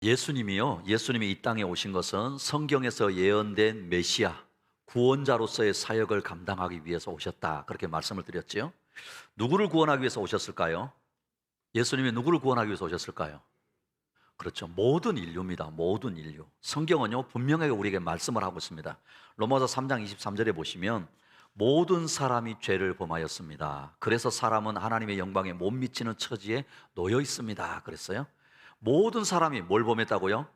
예수님이 이 땅에 오신 것은 성경에서 예언된 메시아, 구원자로서의 사역을 감당하기 위해서 오셨다. 그렇게 말씀을 드렸지요. 누구를 구원하기 위해서 오셨을까요? 예수님이 누구를 구원하기 위해서 오셨을까요? 그렇죠. 모든 인류입니다. 모든 인류. 성경은요, 분명하게 우리에게 말씀을 하고 있습니다. 로마서 3장 23절에 보시면 모든 사람이 죄를 범하였습니다. 그래서 사람은 하나님의 영광에 못 미치는 처지에 놓여 있습니다. 그랬어요. 모든 사람이 뭘 범했다고요?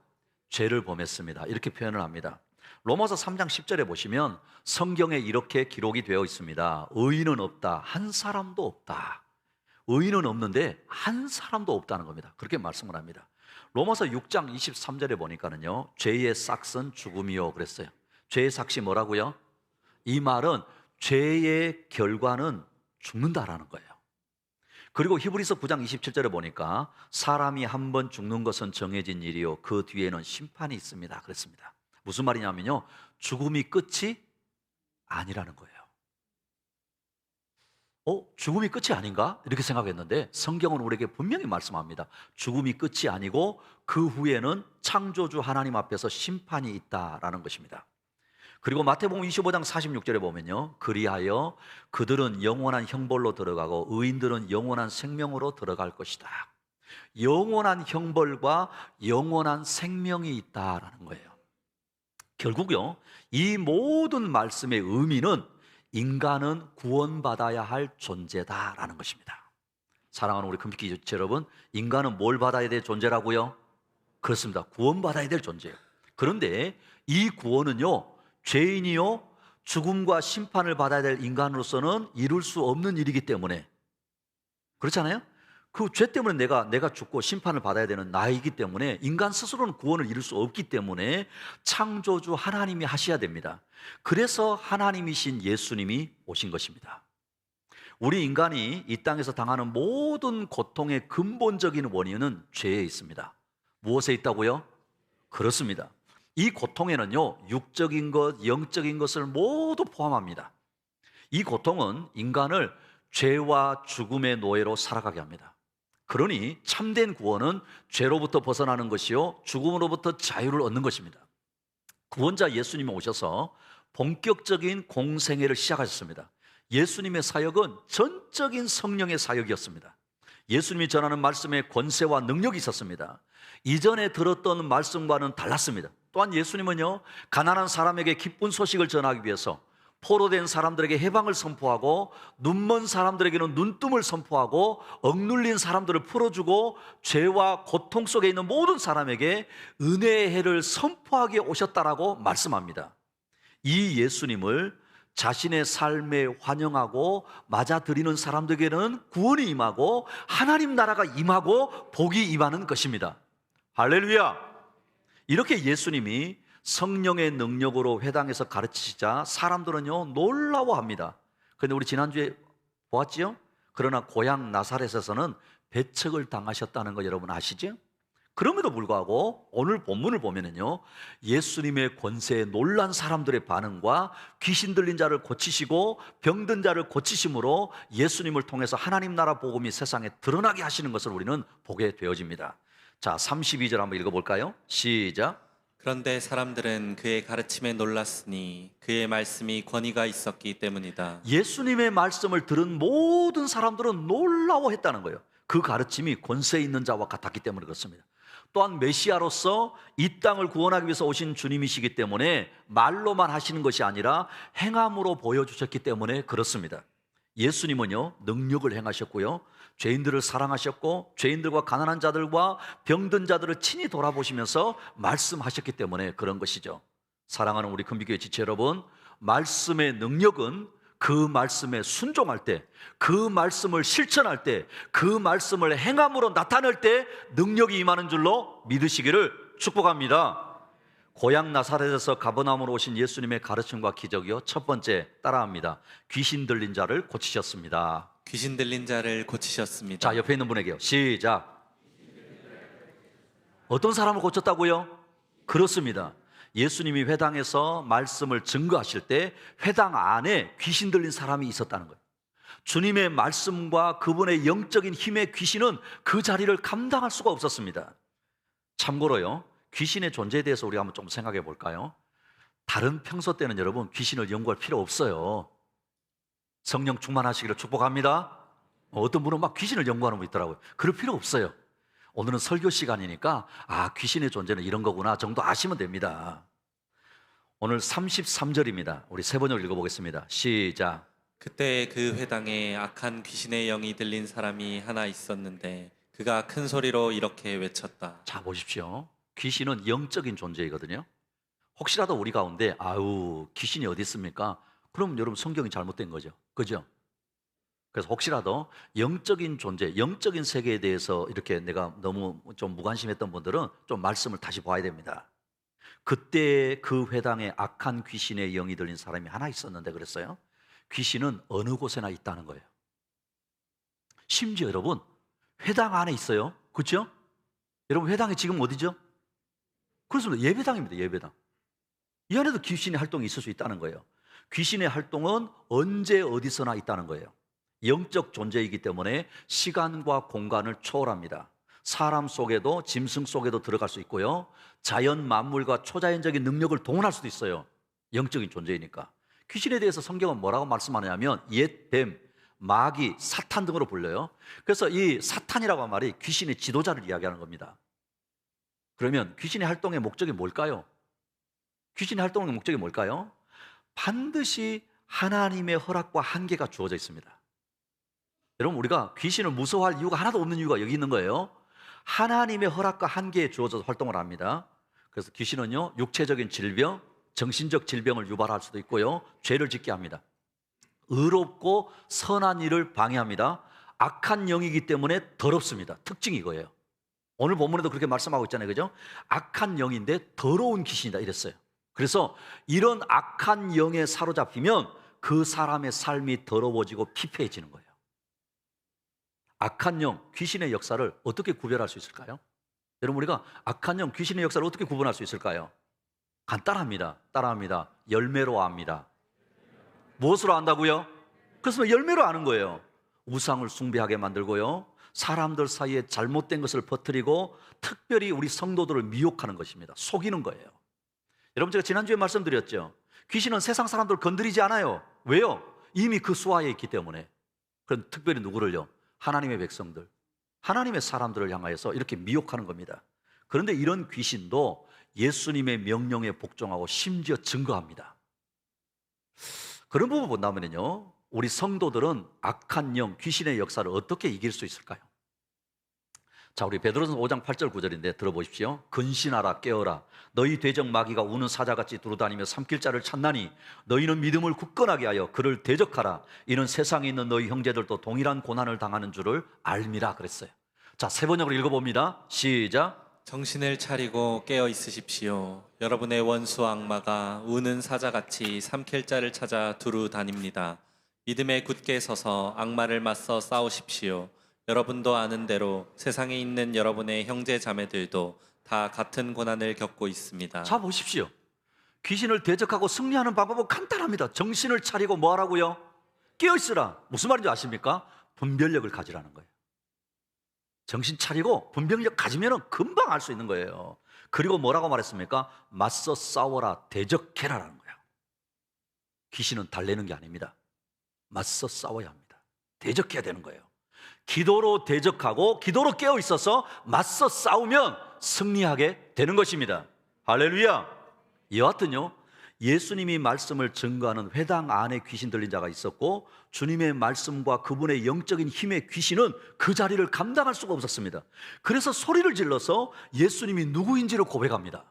죄를 범했습니다. 이렇게 표현을 합니다. 로마서 3장 10절에 보시면 성경에 이렇게 기록이 되어 있습니다. 의인은 없다. 한 사람도 없다. 의인은 없는데 한 사람도 없다는 겁니다. 그렇게 말씀을 합니다. 로마서 6장 23절에 보니까는요, 죄의 삭은 죽음이요 그랬어요. 죄의 삭이 뭐라고요? 이 말은 죄의 결과는 죽는다라는 거예요. 그리고 히브리서 9장 27절에 보니까 사람이 한 번 죽는 것은 정해진 일이요 그 뒤에는 심판이 있습니다 그랬습니다. 무슨 말이냐면요, 죽음이 끝이 아니라는 거예요. 죽음이 끝이 아닌가? 이렇게 생각했는데 성경은 우리에게 분명히 말씀합니다. 죽음이 끝이 아니고 그 후에는 창조주 하나님 앞에서 심판이 있다라는 것입니다. 그리고 마태복음 25장 46절에 보면요, 그리하여 그들은 영원한 형벌로 들어가고 의인들은 영원한 생명으로 들어갈 것이다. 영원한 형벌과 영원한 생명이 있다라는 거예요. 결국요, 이 모든 말씀의 의미는 인간은 구원받아야 할 존재다라는 것입니다. 사랑하는 우리 금빛기 지체 여러분, 인간은 뭘 받아야 될 존재라고요? 그렇습니다. 구원받아야 될 존재예요. 그런데 이 구원은요, 죄인이요 죽음과 심판을 받아야 될 인간으로서는 이룰 수 없는 일이기 때문에, 그렇잖아요? 그 죄 때문에 내가 죽고 심판을 받아야 되는 나이기 때문에 인간 스스로는 구원을 이룰 수 없기 때문에 창조주 하나님이 하셔야 됩니다. 그래서 하나님이신 예수님이 오신 것입니다. 우리 인간이 이 땅에서 당하는 모든 고통의 근본적인 원인은 죄에 있습니다. 무엇에 있다고요? 그렇습니다. 이 고통에는요, 육적인 것, 영적인 것을 모두 포함합니다. 이 고통은 인간을 죄와 죽음의 노예로 살아가게 합니다. 그러니 참된 구원은 죄로부터 벗어나는 것이요 죽음으로부터 자유를 얻는 것입니다. 구원자 예수님이 오셔서 본격적인 공생애를 시작하셨습니다. 예수님의 사역은 전적인 성령의 사역이었습니다. 예수님이 전하는 말씀에 권세와 능력이 있었습니다. 이전에 들었던 말씀과는 달랐습니다. 또한 예수님은요, 가난한 사람에게 기쁜 소식을 전하기 위해서 포로된 사람들에게 해방을 선포하고 눈먼 사람들에게는 눈뜸을 선포하고 억눌린 사람들을 풀어주고 죄와 고통 속에 있는 모든 사람에게 은혜의 해를 선포하게 오셨다라고 말씀합니다. 이 예수님을 자신의 삶에 환영하고 맞아들이는 사람들에게는 구원이 임하고 하나님 나라가 임하고 복이 임하는 것입니다. 할렐루야! 이렇게 예수님이 성령의 능력으로 회당에서 가르치시자 사람들은요 놀라워합니다. 그런데 우리 지난주에 보았지요? 그러나 고향 나사렛에서는 배척을 당하셨다는 거 여러분 아시죠? 그럼에도 불구하고 오늘 본문을 보면은요, 예수님의 권세에 놀란 사람들의 반응과 귀신 들린 자를 고치시고 병든 자를 고치심으로 예수님을 통해서 하나님 나라 복음이 세상에 드러나게 하시는 것을 우리는 보게 되어집니다. 자, 32절 한번 읽어볼까요? 시작. 그런데 사람들은 그의 가르침에 놀랐으니 그의 말씀이 권위가 있었기 때문이다. 예수님의 말씀을 들은 모든 사람들은 놀라워했다는 거예요. 그 가르침이 권세 있는 자와 같았기 때문에 그렇습니다. 또한 메시아로서 이 땅을 구원하기 위해서 오신 주님이시기 때문에 말로만 하시는 것이 아니라 행함으로 보여주셨기 때문에 그렇습니다. 예수님은요 능력을 행하셨고요, 죄인들을 사랑하셨고 죄인들과 가난한 자들과 병든 자들을 친히 돌아보시면서 말씀하셨기 때문에 그런 것이죠. 사랑하는 우리 금비교회 지체 여러분, 말씀의 능력은 그 말씀에 순종할 때, 그 말씀을 실천할 때, 그 말씀을 행함으로 나타낼 때 능력이 임하는 줄로 믿으시기를 축복합니다. 고향 나사렛에서 가버나움으로 오신 예수님의 가르침과 기적이요, 첫 번째 따라합니다. 귀신 들린 자를 고치셨습니다. 귀신 들린 자를 고치셨습니다. 자, 옆에 있는 분에게요. 시작. 어떤 사람을 고쳤다고요? 그렇습니다. 예수님이 회당에서 말씀을 증거하실 때 회당 안에 귀신 들린 사람이 있었다는 거예요. 주님의 말씀과 그분의 영적인 힘의 귀신은 그 자리를 감당할 수가 없었습니다. 참고로요, 귀신의 존재에 대해서 우리가 한번 좀 생각해 볼까요? 다른 평소 때는 여러분 귀신을 연구할 필요 없어요. 성령 충만하시기를 축복합니다. 어떤 분은 막 귀신을 연구하는 분 있더라고요. 그럴 필요 없어요. 오늘은 설교 시간이니까 귀신의 존재는 이런 거구나 정도 아시면 됩니다. 오늘 33절입니다. 우리 세 번역을 읽어보겠습니다. 시작. 그때 그 회당에 악한 귀신의 영이 들린 사람이 하나 있었는데 그가 큰 소리로 이렇게 외쳤다. 자, 보십시오. 귀신은 영적인 존재이거든요. 혹시라도 우리 가운데 귀신이 어디 있습니까? 그럼 여러분 성경이 잘못된 거죠. 그죠? 그래서 혹시라도 영적인 존재, 영적인 세계에 대해서 이렇게 내가 너무 좀 무관심했던 분들은 좀 말씀을 다시 봐야 됩니다. 그때 그 회당에 악한 귀신의 영이 들린 사람이 하나 있었는데 그랬어요. 귀신은 어느 곳에나 있다는 거예요. 심지어 여러분 회당 안에 있어요. 그렇죠? 여러분 회당이 지금 어디죠? 그렇습니다. 예배당입니다. 예배당. 이 안에도 귀신의 활동이 있을 수 있다는 거예요. 귀신의 활동은 언제 어디서나 있다는 거예요. 영적 존재이기 때문에 시간과 공간을 초월합니다. 사람 속에도 짐승 속에도 들어갈 수 있고요. 자연 만물과 초자연적인 능력을 동원할 수도 있어요. 영적인 존재이니까. 귀신에 대해서 성경은 뭐라고 말씀하냐면 옛 뱀, 마귀, 사탄 등으로 불려요. 그래서 이 사탄이라고 한 말이 귀신의 지도자를 이야기하는 겁니다. 그러면 귀신의 활동의 목적이 뭘까요? 귀신의 활동의 목적이 뭘까요? 반드시 하나님의 허락과 한계가 주어져 있습니다. 여러분 우리가 귀신을 무서워할 이유가 하나도 없는 이유가 여기 있는 거예요. 하나님의 허락과 한계에 주어져서 활동을 합니다. 그래서 귀신은요 육체적인 질병, 정신적 질병을 유발할 수도 있고요, 죄를 짓게 합니다. 의롭고 선한 일을 방해합니다. 악한 영이기 때문에 더럽습니다. 특징이 이거예요. 오늘 본문에도 그렇게 말씀하고 있잖아요. 그죠? 악한 영인데 더러운 귀신이다 이랬어요. 그래서 이런 악한 영에 사로잡히면 그 사람의 삶이 더러워지고 피폐해지는 거예요. 악한 영, 귀신의 역사를 어떻게 구별할 수 있을까요? 여러분 우리가 악한 영, 귀신의 역사를 어떻게 구분할 수 있을까요? 간단합니다. 따라합니다. 열매로 압니다. 무엇으로 안다고요? 그래서 열매로 아는 거예요. 우상을 숭배하게 만들고요, 사람들 사이에 잘못된 것을 퍼뜨리고 특별히 우리 성도들을 미혹하는 것입니다. 속이는 거예요. 여러분 제가 지난주에 말씀드렸죠. 귀신은 세상 사람들을 건드리지 않아요. 왜요? 이미 그 수하에 있기 때문에. 그럼 특별히 누구를요? 하나님의 백성들, 하나님의 사람들을 향하여서 이렇게 미혹하는 겁니다. 그런데 이런 귀신도 예수님의 명령에 복종하고 심지어 증거합니다. 그런 부분을 본다면요, 우리 성도들은 악한 영, 귀신의 역사를 어떻게 이길 수 있을까요? 자, 우리 베드로전서 5장 8절 9절인데 들어보십시오. 근신하라 깨어라, 너희 대적 마귀가 우는 사자같이 두루다니며 삼킬 자를 찾나니 너희는 믿음을 굳건하게 하여 그를 대적하라. 이는 세상에 있는 너희 형제들도 동일한 고난을 당하는 줄을 알미라 그랬어요. 자, 세 번역으로 읽어봅니다. 시작. 정신을 차리고 깨어 있으십시오. 여러분의 원수 악마가 우는 사자같이 삼킬 자를 찾아 두루 다닙니다. 믿음에 굳게 서서 악마를 맞서 싸우십시오. 여러분도 아는 대로 세상에 있는 여러분의 형제 자매들도 다 같은 고난을 겪고 있습니다. 자, 보십시오. 귀신을 대적하고 승리하는 방법은 간단합니다. 정신을 차리고 뭐 하라고요? 깨어있으라. 무슨 말인지 아십니까? 분별력을 가지라는 거예요. 정신 차리고 분별력 가지면 금방 알 수 있는 거예요. 그리고 뭐라고 말했습니까? 맞서 싸워라, 대적해라라는 거예요. 귀신은 달래는 게 아닙니다. 맞서 싸워야 합니다. 대적해야 되는 거예요. 기도로 대적하고 기도로 깨어 있어서 맞서 싸우면 승리하게 되는 것입니다. 할렐루야. 여하튼요, 예수님이 말씀을 증거하는 회당 안에 귀신 들린 자가 있었고 주님의 말씀과 그분의 영적인 힘의 귀신은 그 자리를 감당할 수가 없었습니다. 그래서 소리를 질러서 예수님이 누구인지를 고백합니다.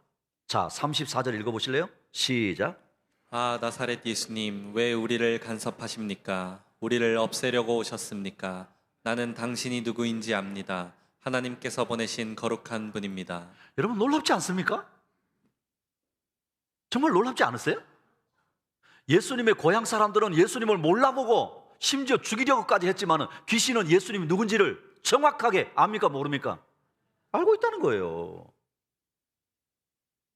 자, 34절 읽어보실래요? 시작. 나사렛 예수님, 왜 우리를 간섭하십니까? 우리를 없애려고 오셨습니까? 나는 당신이 누구인지 압니다. 하나님께서 보내신 거룩한 분입니다. 여러분 놀랍지 않습니까? 정말 놀랍지 않으세요? 예수님의 고향 사람들은 예수님을 몰라보고 심지어 죽이려고까지 했지만 귀신은 예수님이 누군지를 정확하게 압니까 모릅니까? 알고 있다는 거예요.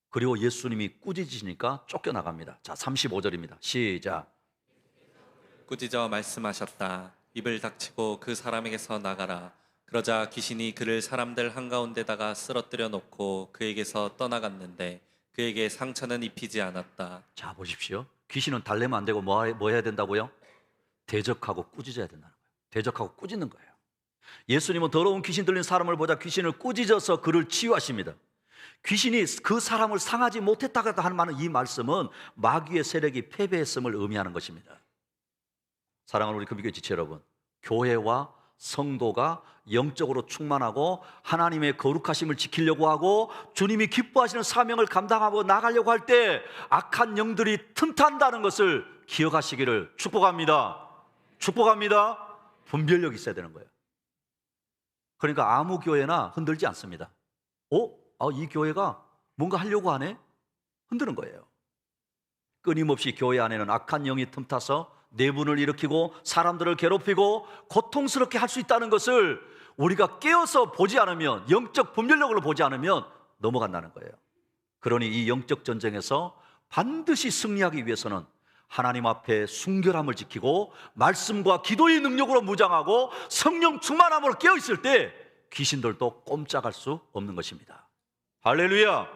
그리고 예수님이 꾸짖으시니까 쫓겨나갑니다. 자, 35절입니다. 시작. 꾸짖어 말씀하셨다. 입을 닥치고 그 사람에게서 나가라. 그러자 귀신이 그를 사람들 한가운데다가 쓰러뜨려 놓고 그에게서 떠나갔는데 그에게 상처는 입히지 않았다. 자, 보십시오. 귀신은 달래면 안 되고 뭐 해야 된다고요? 대적하고 꾸짖어야 된다는 거예요. 대적하고 꾸짖는 거예요. 예수님은 더러운 귀신 들린 사람을 보자 귀신을 꾸짖어서 그를 치유하십니다. 귀신이 그 사람을 상하지 못했다고 하는 이 말씀은 마귀의 세력이 패배했음을 의미하는 것입니다. 사랑하는 우리 금빛교회 지체 여러분, 교회와 성도가 영적으로 충만하고 하나님의 거룩하심을 지키려고 하고 주님이 기뻐하시는 사명을 감당하고 나가려고 할 때 악한 영들이 틈탄다는 것을 기억하시기를 축복합니다. 축복합니다. 분별력이 있어야 되는 거예요. 그러니까 아무 교회나 흔들지 않습니다. 이 교회가 뭔가 하려고 하네? 흔드는 거예요. 끊임없이 교회 안에는 악한 영이 틈타서 내분을 일으키고 사람들을 괴롭히고 고통스럽게 할 수 있다는 것을 우리가 깨어서 보지 않으면, 영적 분별력으로 보지 않으면 넘어간다는 거예요. 그러니 이 영적 전쟁에서 반드시 승리하기 위해서는 하나님 앞에 순결함을 지키고 말씀과 기도의 능력으로 무장하고 성령 충만함으로 깨어있을 때 귀신들도 꼼짝할 수 없는 것입니다. 할렐루야!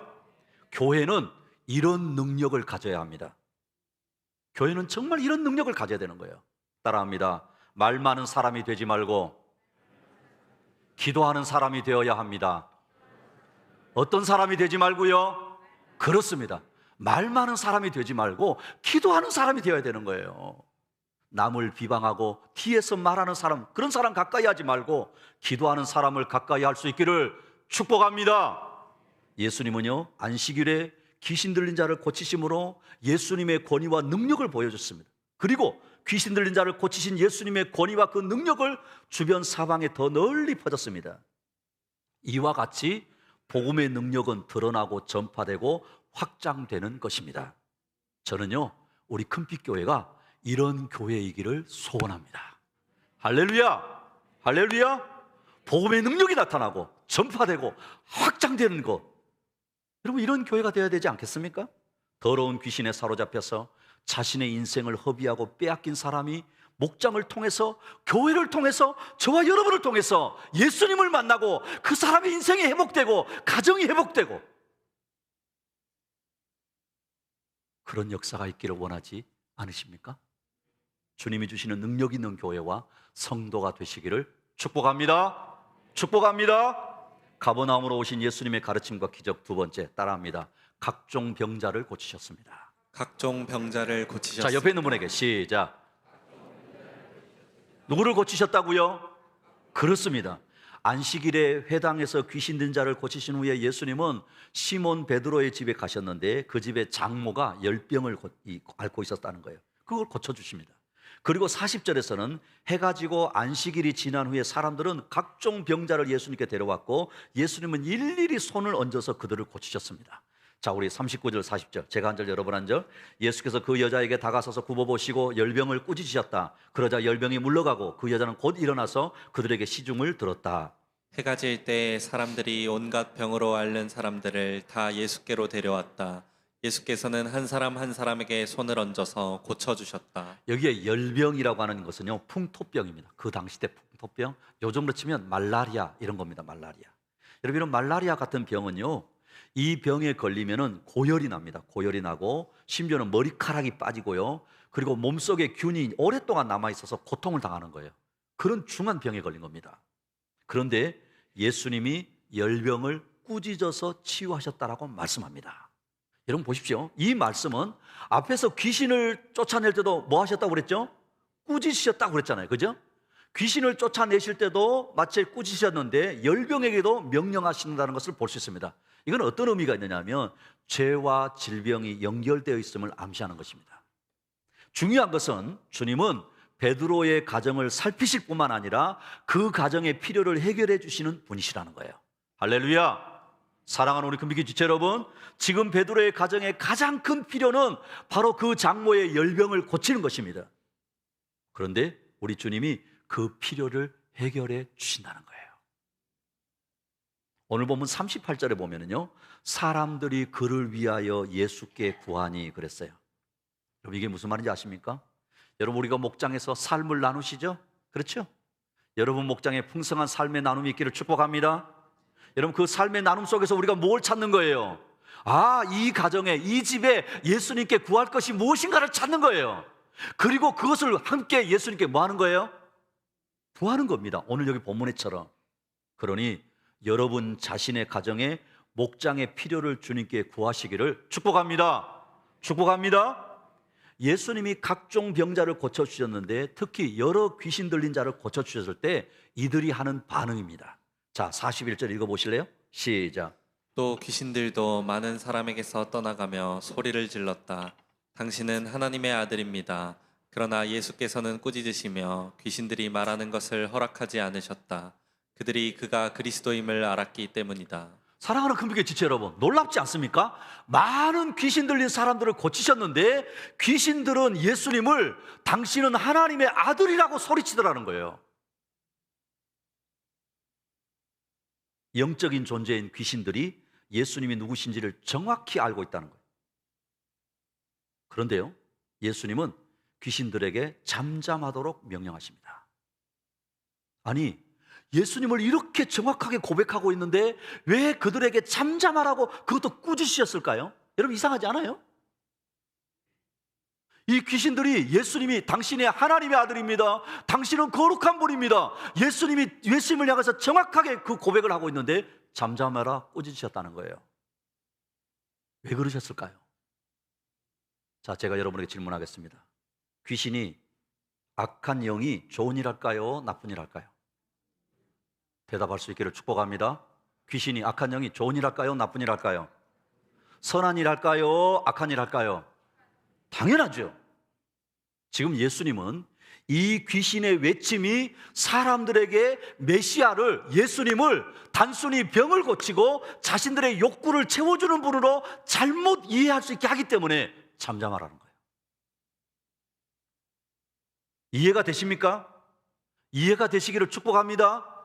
교회는 이런 능력을 가져야 합니다. 교회는 정말 이런 능력을 가져야 되는 거예요. 따라합니다. 말 많은 사람이 되지 말고 기도하는 사람이 되어야 합니다. 어떤 사람이 되지 말고요? 그렇습니다. 말 많은 사람이 되지 말고 기도하는 사람이 되어야 되는 거예요. 남을 비방하고 뒤에서 말하는 사람, 그런 사람 가까이 하지 말고 기도하는 사람을 가까이 할 수 있기를 축복합니다. 예수님은요, 안식일에 귀신 들린 자를 고치심으로 예수님의 권위와 능력을 보여줬습니다. 그리고 귀신 들린 자를 고치신 예수님의 권위와 그 능력을 주변 사방에 더 널리 퍼졌습니다. 이와 같이 복음의 능력은 드러나고 전파되고 확장되는 것입니다. 저는요, 우리 큰빛교회가 이런 교회이기를 소원합니다. 할렐루야! 할렐루야! 복음의 능력이 나타나고 전파되고 확장되는 것, 여러분, 이런 교회가 되어야 되지 않겠습니까? 더러운 귀신에 사로잡혀서 자신의 인생을 허비하고 빼앗긴 사람이 목장을 통해서, 교회를 통해서, 저와 여러분을 통해서 예수님을 만나고 그 사람의 인생이 회복되고 가정이 회복되고, 그런 역사가 있기를 원하지 않으십니까? 주님이 주시는 능력 있는 교회와 성도가 되시기를 축복합니다. 축복합니다. 가버나움으로 오신 예수님의 가르침과 기적, 두 번째, 따라합니다. 각종 병자를 고치셨습니다. 각종 병자를 고치셨습니다. 자, 옆에 있는 분에게 시작. 누구를 고치셨다고요? 그렇습니다. 안식일에 회당에서 귀신 든 자를 고치신 후에 예수님은 시몬 베드로의 집에 가셨는데 그 집에 장모가 열병을 앓고 있었다는 거예요. 그걸 고쳐주십니다. 그리고 40절에서는 해가 지고 안식일이 지난 후에 사람들은 각종 병자를 예수님께 데려왔고 예수님은 일일이 손을 얹어서 그들을 고치셨습니다. 자, 우리 39절 40절, 제가 한 절 여러분 한 절. 예수께서 그 여자에게 다가서서 굽어보시고 열병을 꾸짖으셨다. 그러자 열병이 물러가고 그 여자는 곧 일어나서 그들에게 시중을 들었다. 해가 질 때 사람들이 온갖 병으로 앓는 사람들을 다 예수께로 데려왔다. 예수께서는 한 사람 한 사람에게 손을 얹어서 고쳐주셨다. 여기에 열병이라고 하는 것은요, 풍토병입니다. 그 당시 때 풍토병, 요즘으로 치면 말라리아 이런 겁니다. 말라리아. 여러분, 이런 말라리아 같은 병은요, 이 병에 걸리면은 고열이 납니다. 고열이 나고 심지어는 머리카락이 빠지고요, 그리고 몸속에 균이 오랫동안 남아있어서 고통을 당하는 거예요. 그런 중한 병에 걸린 겁니다. 그런데 예수님이 열병을 꾸짖어서 치유하셨다라고 말씀합니다. 여러분 보십시오. 이 말씀은 앞에서 귀신을 쫓아낼 때도 뭐 하셨다고 그랬죠? 꾸짖으셨다고 그랬잖아요. 그죠? 귀신을 쫓아내실 때도 마치 꾸짖으셨는데 열병에게도 명령하신다는 것을 볼 수 있습니다. 이건 어떤 의미가 있느냐면 죄와 질병이 연결되어 있음을 암시하는 것입니다. 중요한 것은 주님은 베드로의 가정을 살피실 뿐만 아니라 그 가정의 필요를 해결해 주시는 분이시라는 거예요. 할렐루야! 사랑하는 우리 금빛 지체 여러분, 지금 베드로의 가정의 가장 큰 필요는 바로 그 장모의 열병을 고치는 것입니다. 그런데 우리 주님이 그 필요를 해결해 주신다는 거예요. 오늘 본문 38절에 보면은요, 사람들이 그를 위하여 예수께 구하니 그랬어요. 여러분, 이게 무슨 말인지 아십니까? 여러분, 우리가 목장에서 삶을 나누시죠? 그렇죠? 여러분 목장에 풍성한 삶의 나눔이 있기를 축복합니다. 여러분 그 삶의 나눔 속에서 우리가 뭘 찾는 거예요? 이 가정에, 이 집에 예수님께 구할 것이 무엇인가를 찾는 거예요. 그리고 그것을 함께 예수님께 뭐 하는 거예요? 구하는 겁니다. 오늘 여기 본문에처럼. 그러니 여러분 자신의 가정에 목장의 필요를 주님께 구하시기를 축복합니다. 축복합니다. 예수님이 각종 병자를 고쳐주셨는데 특히 여러 귀신 들린 자를 고쳐주셨을 때 이들이 하는 반응입니다. 자, 41절 읽어보실래요? 시작. 또 귀신들도 많은 사람에게서 떠나가며 소리를 질렀다. 당신은 하나님의 아들입니다. 그러나 예수께서는 꾸짖으시며 귀신들이 말하는 것을 허락하지 않으셨다. 그들이 그가 그리스도임을 알았기 때문이다. 사랑하는 큰빛의 지체 여러분, 놀랍지 않습니까? 많은 귀신 들린 사람들을 고치셨는데 귀신들은 예수님을 당신은 하나님의 아들이라고 소리치더라는 거예요. 영적인 존재인 귀신들이 예수님이 누구신지를 정확히 알고 있다는 거예요. 그런데요, 예수님은 귀신들에게 잠잠하도록 명령하십니다. 아니, 예수님을 이렇게 정확하게 고백하고 있는데 왜 그들에게 잠잠하라고 그것도 꾸짖으셨을까요? 여러분 이상하지 않아요? 이 귀신들이 예수님이 당신의 하나님의 아들입니다. 당신은 거룩한 분입니다. 예수님을 향해서 정확하게 그 고백을 하고 있는데 잠잠하라 꾸짖으셨다는 거예요. 왜 그러셨을까요? 자, 제가 여러분에게 질문하겠습니다. 귀신이 악한 영이 좋은 일 할까요? 나쁜 일 할까요? 대답할 수 있기를 축복합니다. 귀신이 악한 영이 좋은 일 할까요? 나쁜 일 할까요? 선한 일 할까요? 악한 일 할까요? 당연하죠. 지금 예수님은 이 귀신의 외침이 사람들에게 메시아를, 예수님을 단순히 병을 고치고 자신들의 욕구를 채워주는 분으로 잘못 이해할 수 있게 하기 때문에 잠잠하라는 거예요. 이해가 되십니까? 이해가 되시기를 축복합니다.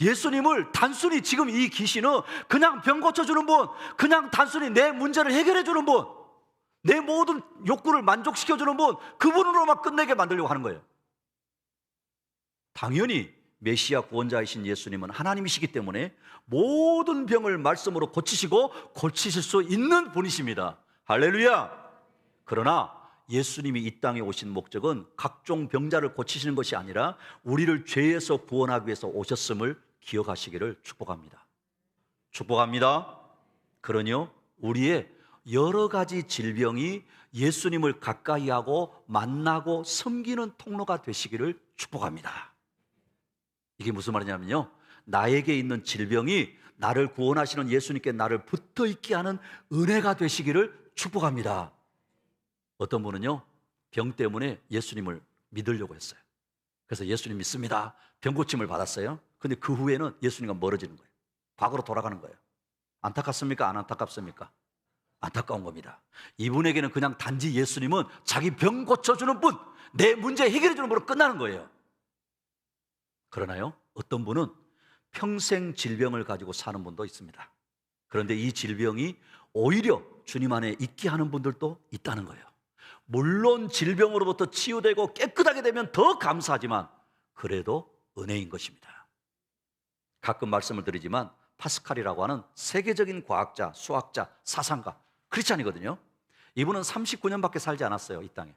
예수님을 단순히 지금 이 귀신은 그냥 병 고쳐주는 분, 그냥 단순히 내 문제를 해결해주는 분, 내 모든 욕구를 만족시켜주는 분, 그분으로만 끝내게 만들려고 하는 거예요. 당연히 메시아 구원자이신 예수님은 하나님이시기 때문에 모든 병을 말씀으로 고치시고 고치실 수 있는 분이십니다. 할렐루야. 그러나 예수님이 이 땅에 오신 목적은 각종 병자를 고치시는 것이 아니라 우리를 죄에서 구원하기 위해서 오셨음을 기억하시기를 축복합니다. 축복합니다. 그러니요, 우리의 여러 가지 질병이 예수님을 가까이 하고 만나고 섬기는 통로가 되시기를 축복합니다. 이게 무슨 말이냐면요, 나에게 있는 질병이 나를 구원하시는 예수님께 나를 붙어 있게 하는 은혜가 되시기를 축복합니다. 어떤 분은요, 병 때문에 예수님을 믿으려고 했어요. 그래서 예수님 믿습니다. 병 고침을 받았어요. 근데 그 후에는 예수님과 멀어지는 거예요. 과거로 돌아가는 거예요. 안타깝습니까? 안 안타깝습니까? 안타까운 겁니다. 이분에게는 그냥 단지 예수님은 자기 병 고쳐주는 분, 내 문제 해결해주는 분으로 끝나는 거예요. 그러나요, 어떤 분은 평생 질병을 가지고 사는 분도 있습니다. 그런데 이 질병이 오히려 주님 안에 있게 하는 분들도 있다는 거예요. 물론 질병으로부터 치유되고 깨끗하게 되면 더 감사하지만 그래도 은혜인 것입니다. 가끔 말씀을 드리지만 파스칼이라고 하는 세계적인 과학자, 수학자, 사상가, 크리스찬이거든요. 이분은 39년밖에 살지 않았어요, 이 땅에.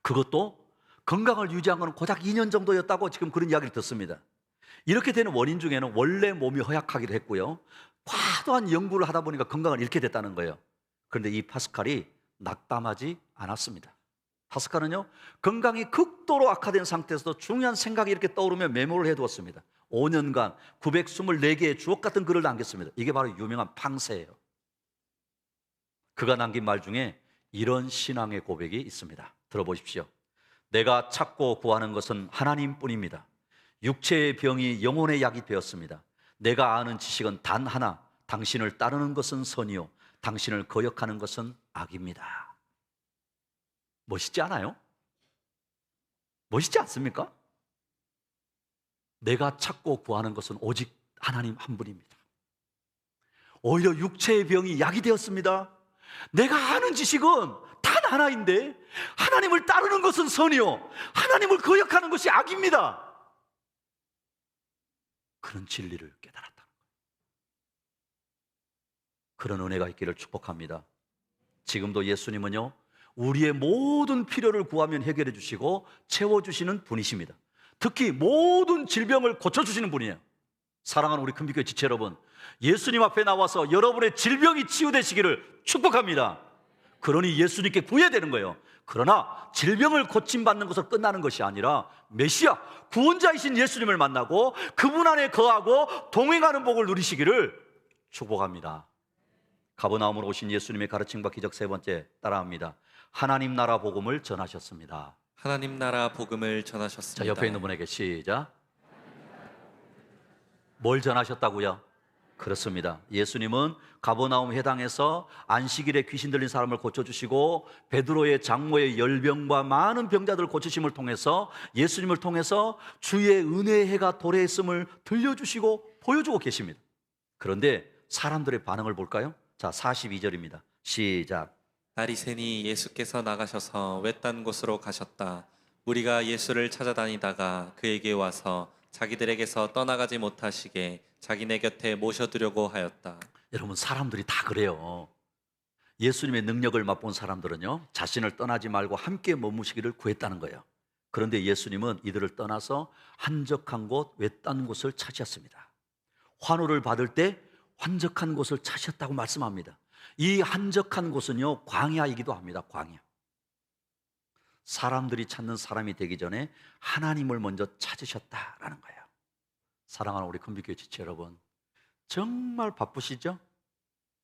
그것도 건강을 유지한 건 고작 2년 정도였다고 지금 그런 이야기를 듣습니다. 이렇게 되는 원인 중에는 원래 몸이 허약하기도 했고요, 과도한 연구를 하다 보니까 건강을 잃게 됐다는 거예요. 그런데 이 파스칼이 낙담하지 않았습니다. 파스칼은요, 건강이 극도로 악화된 상태에서도 중요한 생각이 이렇게 떠오르면 메모를 해두었습니다. 5년간 924개의 주옥 같은 글을 남겼습니다. 이게 바로 유명한 팡세예요. 그가 남긴 말 중에 이런 신앙의 고백이 있습니다. 들어보십시오. 내가 찾고 구하는 것은 하나님뿐입니다. 육체의 병이 영혼의 약이 되었습니다. 내가 아는 지식은 단 하나, 당신을 따르는 것은 선이요 당신을 거역하는 것은 악입니다. 멋있지 않아요? 멋있지 않습니까? 내가 찾고 구하는 것은 오직 하나님 한 분입니다. 오히려 육체의 병이 약이 되었습니다. 내가 아는 지식은 단 하나인데 하나님을 따르는 것은 선이요 하나님을 거역하는 것이 악입니다. 그런 진리를 깨달았다는 거예요. 그런 은혜가 있기를 축복합니다. 지금도 예수님은요, 우리의 모든 필요를 구하면 해결해 주시고 채워주시는 분이십니다. 특히 모든 질병을 고쳐주시는 분이에요. 사랑하는 우리 큰빛교회 지체 여러분, 예수님 앞에 나와서 여러분의 질병이 치유되시기를 축복합니다. 그러니 예수님께 구해야 되는 거예요. 그러나 질병을 고침받는 것으로 끝나는 것이 아니라 메시아, 구원자이신 예수님을 만나고 그분 안에 거하고 동행하는 복을 누리시기를 축복합니다. 가버나움으로 오신 예수님의 가르침과 기적 세 번째, 따라합니다. 하나님 나라 복음을 전하셨습니다. 하나님 나라 복음을 전하셨습니다. 자, 옆에 있는 분에게 시작. 뭘 전하셨다고요? 그렇습니다. 예수님은 가버나움 회당에서 안식일에 귀신 들린 사람을 고쳐주시고 베드로의 장모의 열병과 많은 병자들을 고치심을 통해서 예수님을 통해서 주의 은혜의 해가 도래했음을 들려주시고 보여주고 계십니다. 그런데 사람들의 반응을 볼까요? 자, 42절입니다. 시작. 날이 새니 예수께서 나가셔서 외딴 곳으로 가셨다. 우리가 예수를 찾아다니다가 그에게 와서 자기들에게서 떠나가지 못하시게 자기네 곁에 모셔두려고 하였다. 여러분, 사람들이 다 그래요. 예수님의 능력을 맛본 사람들은요, 자신을 떠나지 말고 함께 머무시기를 구했다는 거예요. 그런데 예수님은 이들을 떠나서 한적한 곳, 외딴 곳을 찾으셨습니다. 환호를 받을 때 한적한 곳을 찾으셨다고 말씀합니다. 이 한적한 곳은요, 광야이기도 합니다. 광야. 사람들이 찾는 사람이 되기 전에 하나님을 먼저 찾으셨다라는 거예요. 사랑하는 우리 큰빛교회 지체 여러분, 정말 바쁘시죠?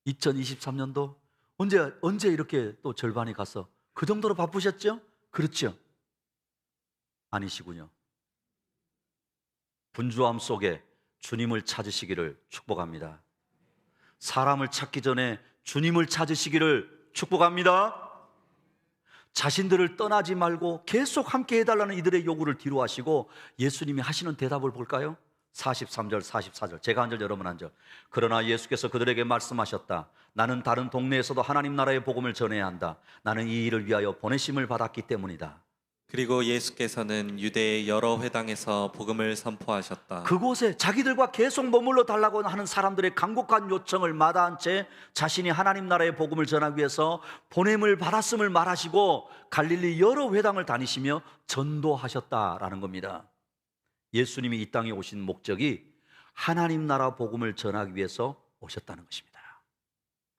2023년도 언제 이렇게 또 절반이 가서 그 정도로 바쁘셨죠? 그렇죠? 아니시군요. 분주함 속에 주님을 찾으시기를 축복합니다. 사람을 찾기 전에 주님을 찾으시기를 축복합니다. 자신들을 떠나지 말고 계속 함께 해달라는 이들의 요구를 뒤로 하시고 예수님이 하시는 대답을 볼까요? 43절, 44절, 제가 한 절, 여러분 한 절. 그러나 예수께서 그들에게 말씀하셨다. 나는 다른 동네에서도 하나님 나라의 복음을 전해야 한다. 나는 이 일을 위하여 보내심을 받았기 때문이다. 그리고 예수께서는 유대의 여러 회당에서 복음을 선포하셨다. 그곳에 자기들과 계속 머물러 달라고 하는 사람들의 간곡한 요청을 마다한 채 자신이 하나님 나라의 복음을 전하기 위해서 보냄을 받았음을 말하시고 갈릴리 여러 회당을 다니시며 전도하셨다라는 겁니다. 예수님이 이 땅에 오신 목적이 하나님 나라 복음을 전하기 위해서 오셨다는 것입니다.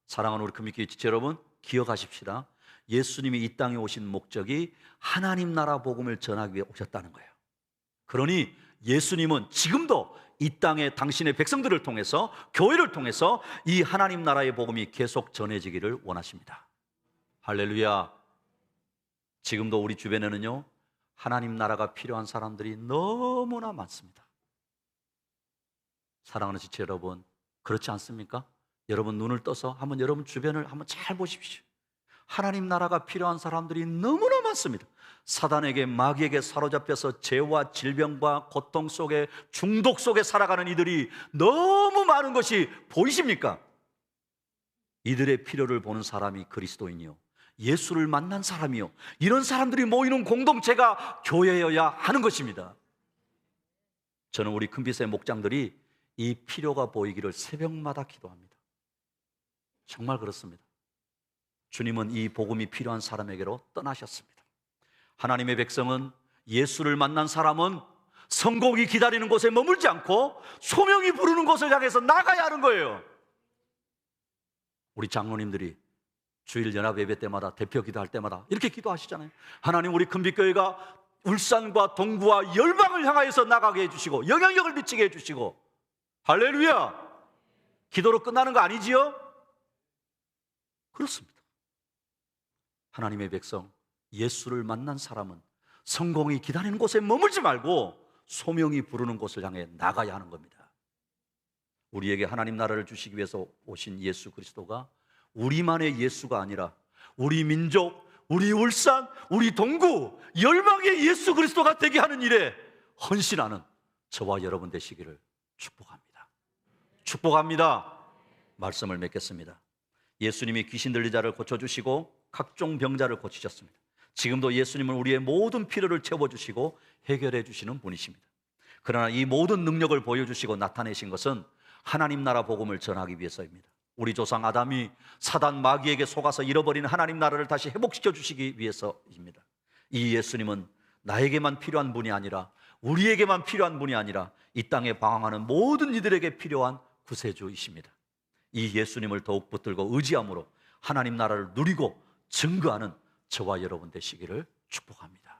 사랑하는 우리 금빛교회 지체 여러분, 기억하십시다. 예수님이 이 땅에 오신 목적이 하나님 나라 복음을 전하기 위해 오셨다는 거예요. 그러니 예수님은 지금도 이 땅에 당신의 백성들을 통해서, 교회를 통해서 이 하나님 나라의 복음이 계속 전해지기를 원하십니다. 할렐루야. 지금도 우리 주변에는요, 하나님 나라가 필요한 사람들이 너무나 많습니다. 사랑하는 지체 여러분, 그렇지 않습니까? 여러분 눈을 떠서 한번 여러분 주변을 한번 잘 보십시오. 하나님 나라가 필요한 사람들이 너무나 많습니다. 사단에게, 마귀에게 사로잡혀서 죄와 질병과 고통 속에, 중독 속에 살아가는 이들이 너무 많은 것이 보이십니까? 이들의 필요를 보는 사람이 그리스도인이요, 예수를 만난 사람이요, 이런 사람들이 모이는 공동체가 교회여야 하는 것입니다. 저는 우리 큰빛의 목장들이 이 필요가 보이기를 새벽마다 기도합니다. 정말 그렇습니다. 주님은 이 복음이 필요한 사람에게로 떠나셨습니다. 하나님의 백성은, 예수를 만난 사람은 성공이 기다리는 곳에 머물지 않고 소명이 부르는 곳을 향해서 나가야 하는 거예요. 우리 장로님들이 주일 연합 예배 때마다, 대표 기도할 때마다 이렇게 기도하시잖아요. 하나님, 우리 큰빛교회가 울산과 동구와 열방을 향하여서 나가게 해주시고 영향력을 미치게 해주시고. 할렐루야. 기도로 끝나는 거 아니지요? 그렇습니다. 하나님의 백성, 예수를 만난 사람은 성공이 기다리는 곳에 머물지 말고 소명이 부르는 곳을 향해 나가야 하는 겁니다. 우리에게 하나님 나라를 주시기 위해서 오신 예수 그리스도가 우리만의 예수가 아니라 우리 민족, 우리 울산, 우리 동구, 열방의 예수 그리스도가 되게 하는 일에 헌신하는 저와 여러분 되시기를 축복합니다. 축복합니다. 말씀을 맺겠습니다. 예수님이 귀신 들린 자를 고쳐주시고 각종 병자를 고치셨습니다. 지금도 예수님은 우리의 모든 필요를 채워주시고 해결해 주시는 분이십니다. 그러나 이 모든 능력을 보여주시고 나타내신 것은 하나님 나라 복음을 전하기 위해서입니다. 우리 조상 아담이 사단 마귀에게 속아서 잃어버린 하나님 나라를 다시 회복시켜 주시기 위해서입니다. 이 예수님은 나에게만 필요한 분이 아니라, 우리에게만 필요한 분이 아니라 이 땅에 방황하는 모든 이들에게 필요한 구세주이십니다. 이 예수님을 더욱 붙들고 의지함으로 하나님 나라를 누리고 증거하는 저와 여러분 되시기를 축복합니다.